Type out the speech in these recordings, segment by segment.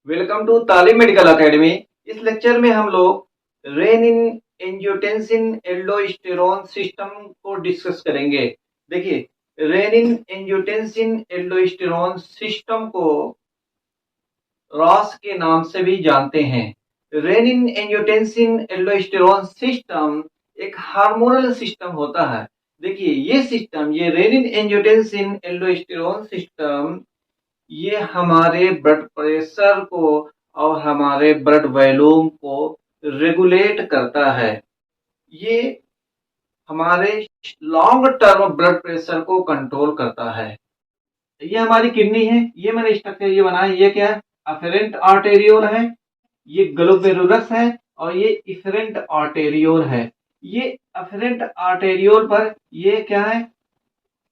Welcome to तालीम medical academy. इस lecture में हम लोग रेनिन एंजियोटेंसिन एल्डोस्टेरोन सिस्टम को डिस्कस करेंगे। देखिए, रेनिन एंजियोटेंसिन एल्डोस्टेरोन सिस्टम को रॉस के नाम से भी जानते हैं। रेनिन एंजियोटेंसिन एल्डोस्टेरोन सिस्टम एक हार्मोनल सिस्टम होता है। देखिए, ये रेनिन एंजियोटेंसिन एल्डोस्टेरोन सिस्टम ये हमारे ब्लड प्रेशर को और हमारे ब्लड वॉल्यूम को रेगुलेट करता है। ये हमारे लॉन्ग टर्म ब्लड प्रेशर को कंट्रोल करता है। ये हमारी किडनी है, ये मैंने स्ट्रक्चर ये बनाया, ये क्या है? अफेरेंट आर्टेरियोल है, ये ग्लोमेरुलस है और ये इफेरेंट आर्टेरियोल है। ये अफेरेंट आर्टेरियोल पर ये क्या है?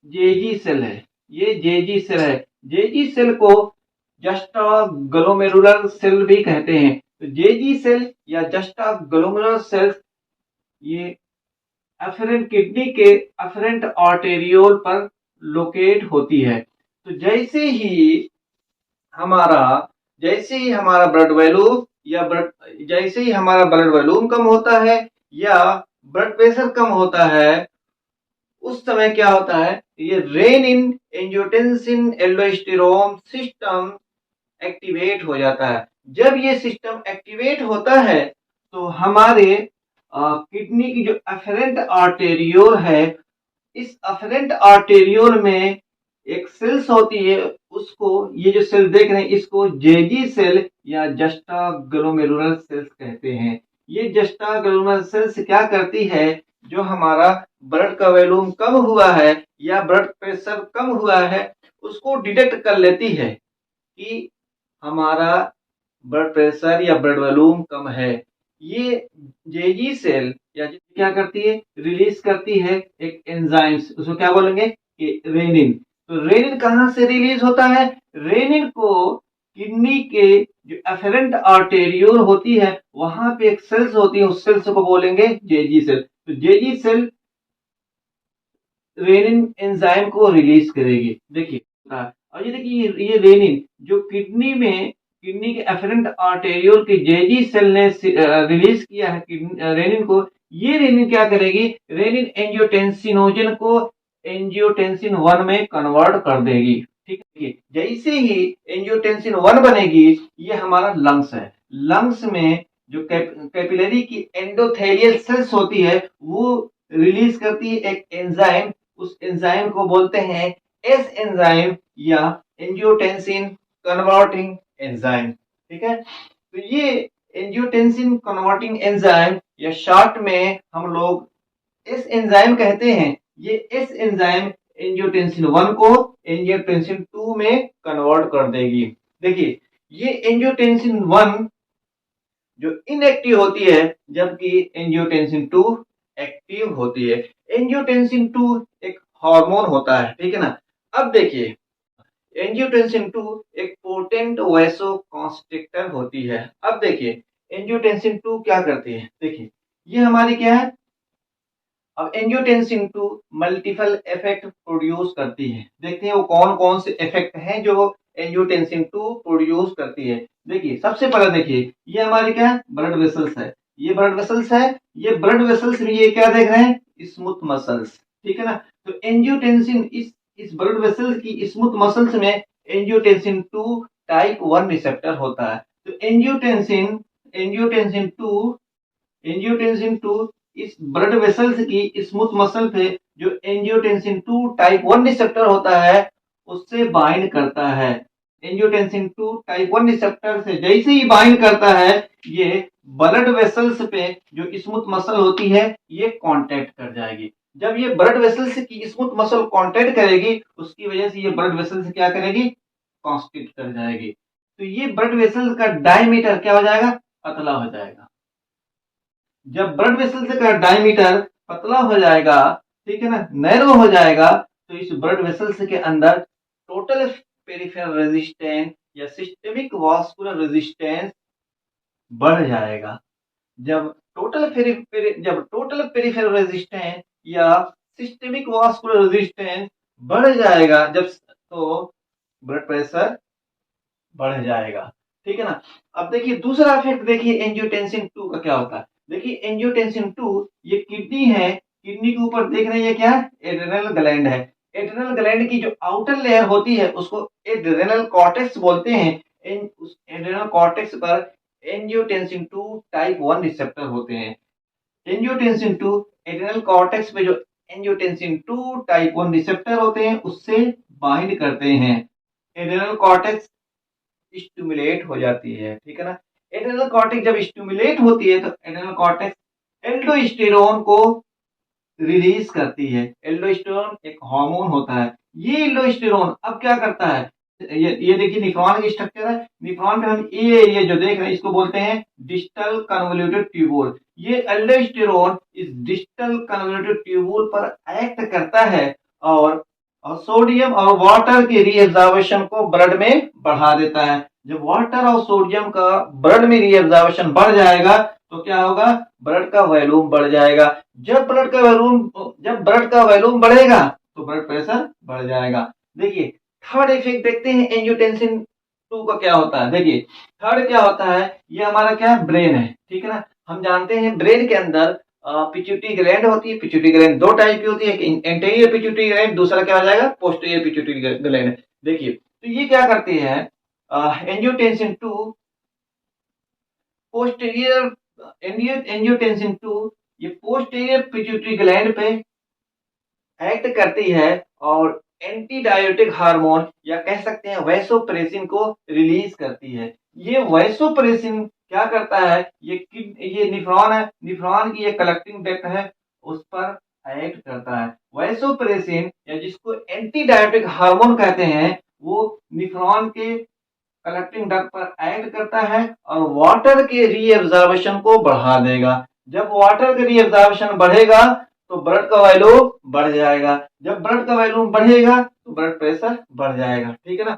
जेजी सेल है। ये जेजी सेल है। जेजी सेल को जस्टा ग्लोमेरुलर सेल भी कहते हैं। तो जेजी सेल या जस्टा ग्लोमेरुलर सेल्स ये अफेरेंट किडनी के अफेरेंट आर्टेरियोल पर लोकेट होती है। तो हमारा जैसे ही हमारा ब्लड वॉल्यूम या ब्लड जैसे ही हमारा ब्लड वॉल्यूम कम होता है या ब्लड प्रेशर कम होता है, उस समय क्या होता है? ये renin angiotensin aldosterone system activate हो जाता है। जब ये सिस्टम एक्टिवेट होता है तो हमारे किडनी की जो अफेरेंट आर्टेरियोल है, इस अफेरेंट आर्टेरियोल में एक सेल्स होती है, उसको ये जो सेल देख रहे हैं इसको जेजी सेल या जस्टा ग्लोमेरुलर सेल्स कहते हैं। ये जस्टा ग्लोमेरुलर सेल्स क्या करती है? जो हमारा ब्लड का वॉल्यूम कम हुआ है या ब्लड प्रेशर कम हुआ है, उसको डिटेक्ट कर लेती है कि हमारा ब्लड प्रेशर या ब्लड वॉल्यूम कम है। ये जेजी सेल या क्या करती है? रिलीज करती है एक एंजाइम्स, उसको क्या बोलेंगे? कि रेनिन। तो रेनिन कहाँ से रिलीज होता है? रेनिन को किडनी के जो एफेरेंट आर्टेरियोल होती है वहां पे एक सेल्स होती है, उस सेल्स को बोलेंगे जेजी सेल। तो जेजी सेल रेनिन एंजाइम को रिलीज करेगी। देखिए, और ये देखिए, ये रेनिन जो किडनी के एफरेंट आर्टेरियोल के जेजी सेल ने रिलीज किया है रेनिन को। ये रेनिन क्या करेगी? रेनिन एंजियोटेंसिनोजन को एंजियोटेंसिन 1 में कन्वर्ट कर देगी। ठीक है, जैसे ही एंजियोटेंसिन 1 बनेगी, ये हमारा लंग्स है। लंग्स में जो कैपिलरी की एंडोथेलियल सेल्स होती है वो रिलीज करती है एक एंजाइम, उस एंजाइम को बोलते हैं एस एंजाइम या एंजियोटेंसिन कन्वर्टिंग एंजाइम। ठीक है, तो ये एंजियोटेंसिन कन्वर्टिंग एंजाइम या शॉर्ट में हम लोग एस एंजाइम कहते हैं। ये एस एंजाइम एंजियोटेंसिन 1 को एंजियोटेंसिन 2 में कन्वर्ट कर देगी। देखिए, ये एंजियोटेंसिन 1 जो इनएक्टिव होती है जबकि एंजियोटेंसिन 2 एक्टिव होती है। एंजियोटेंसिन 2 एक हार्मोन होता है, ठीक है ना। अब देखिए, एंजियोटेंसिन 2 एक पोटेंट वैसोकंस्ट्रिक्टर होती है। अब देखिए, एंजियोटेंसिन 2 क्या करती है? देखिए, ये हमारी क्या है? अब एंजियोटेंसिन 2 मल्टीपल इफेक्ट प्रोड्यूस करती है। देखते हैं वो कौन कौन से इफेक्ट हैं जो एंजियोटेंसिन 2 प्रोड्यूस करती है। देखिए, सबसे पहले देखिए, ये हमारी क्या है? ब्लड वेसल्स है। ये ब्लड वेसल्स है। ये ब्लड वेसल्स में ये क्या देख रहे हैं? Smooth muscles. ठीक है ना। तो एंजियोटेंसिन इस ब्लड वेसल्स की स्मूथ मसल्स में एंजियोटेंसिन 2 टाइप 1 रिसेप्टर होता है। तो एंजियोटेंसिन 2 इस ब्लड वेसल्स की स्मूथ मसल पे जो एंजियोटेंसिन 2 टाइप 1 रिसेप्टर होता है उससे बाइंड करता है। एंजियोटेंसिन 2 टाइप 1 रिसेप्टर से जैसे ही बाइंड करता है, ये ब्लड वेसल्स पे जो स्मूथ मसल होती है ये कांटेक्ट कर जाएगी। जब ये ब्लड वेसल्स की स्मूथ मसल कांटेक्ट करेगी, उसकी वजह से ये ब्लड वेसल्स क्या करेगी? कॉन्स्ट्रिक्ट कर जाएगी। तो ये ब्लड वेसल्स का डायमीटर क्या हो जाएगा? पतला हो जाएगा। जब ब्लड वेसल्स का डायमीटर पतला हो जाएगा, ठीक है ना, नैरो हो जाएगा, तो इस ब्लड वेसल्स के अंदर टोटल पेरिफेरल रेजिस्टेंस या सिस्टेमिक वास्कुलर रेजिस्टेंस बढ़ जाएगा। जब टोटल पेरिफेरल रेजिस्टेंस या सिस्टेमिक वास्कुलर रेजिस्टेंस बढ़ जाएगा, जब तो ब्लड प्रेशर बढ़ जाएगा। ठीक है ना। अब देखिए दूसरा इफेक्ट, देखिए एंजियोटेंसिन 2 का क्या होता है। देखिए एंजियोटेंसिन 2 ये किडनी है, किडनी के ऊपर देख रहे हैं ये क्या है, एड्रेनल ग्लैंड है। एड्रेनल ग्लैंड की जो आउटर लेयर होती है उसको एड्रेनल कॉर्टेक्स बोलते हैं। उस एड्रेनल कॉर्टेक्स पर एंजियोटेंसिन 2 टाइप 1 रिसेप्टर होते हैं। एंजियोटेंसिन 2 एड्रेनल कॉर्टेक्स पे जो एंजियोटेंसिन 2 टाइप 1 रिसेप्टर होते हैं उससे बाइंड करते हैं। एड्रेनल कॉर्टेक्स स्टिमुलेट हो जाती है, ठीक है ना। एड्रेनल कॉर्टेक्स जब स्टिमुलेट होती है तो एड्रेनल कॉर्टेक्स एल्डोस्टेरोन को रिलीज करती है। एल्डोस्टेरोन एक हार्मोन होता है। ये एल्डोस्टेरोन अब क्या करता है, ये देखिए निफ्रॉन की स्ट्रक्चर है। निफ्रॉन पे हम ये एरिया जो देख रहे हैं इसको बोलते हैं डिस्टल कन्वोल्यूटेड ट्यूबुल। ये एल्डोस्टेरोन इस डिस्टल कन्वोल्यूटेड ट्यूबुल पर एक्ट करता है और सोडियम और वाटर की रीएब्जॉर्प्शन को ब्लड में बढ़ा देता है। जब वाटर और सोडियम का ब्लड में रीएब्जॉर्प्शन बढ़ जाएगा तो क्या होगा, ब्लड का वॉल्यूम बढ़ जाएगा। जब ब्लड का वॉल्यूम बढ़ेगा तो ब्लड प्रेशर बढ़ जाएगा। देखिए थर्ड इफेक्ट देखते हैं एंजियोटेंसिन 2 का क्या होता है। देखिए थर्ड क्या होता है, ये हमारा क्या है, ब्रेन है, ठीक है ना। हम जानते हैं ब्रेन के अंदर पिट्यूटरी ग्लैंड होती है। पिट्यूटरी ग्लैंड दो टाइप की होती है, एंटीरियर पिट्यूटरी ग्लैंड, दूसरा क्या हो जाएगा पोस्टीरियर पिट्यूटरी ग्लैंड। देखिए तो ये क्या करती है, एंजियोटेंसिन 2 पोस्टीरियर एंजियोटेंसिन 2 ये पोस्टीरियर पिट्यूटरी ग्लैंड पे एक्ट करती है और एंटीडायोटिक हार्मोन या कह सकते हैं वैसोप्रेसिन को रिलीज करती है। ये वैसोप्रेसिन क्या करता है, ये निफ्रॉन है, निफ्रॉन की ये कलेक्टिंग डक्ट है उस पर एक्ट करता है। वैसोप्रेसिन या जिसको एंटीडायोटिक हार्मोन कहते हैं वो निफ्रॉन के कलेक्टिंग डक्ट पर एक्ट करता है और वाटर के रीएब्जॉर्प्शन को बढ़ा देगा। जब वाटर का रीएब्जॉर्प्शन बढ़ेगा तो ब्लड का वॉल्यूम बढ़ जाएगा। जब ब्लड का वॉल्यूम बढ़ेगा तो ब्लड प्रेशर बढ़ जाएगा, ठीक है ना।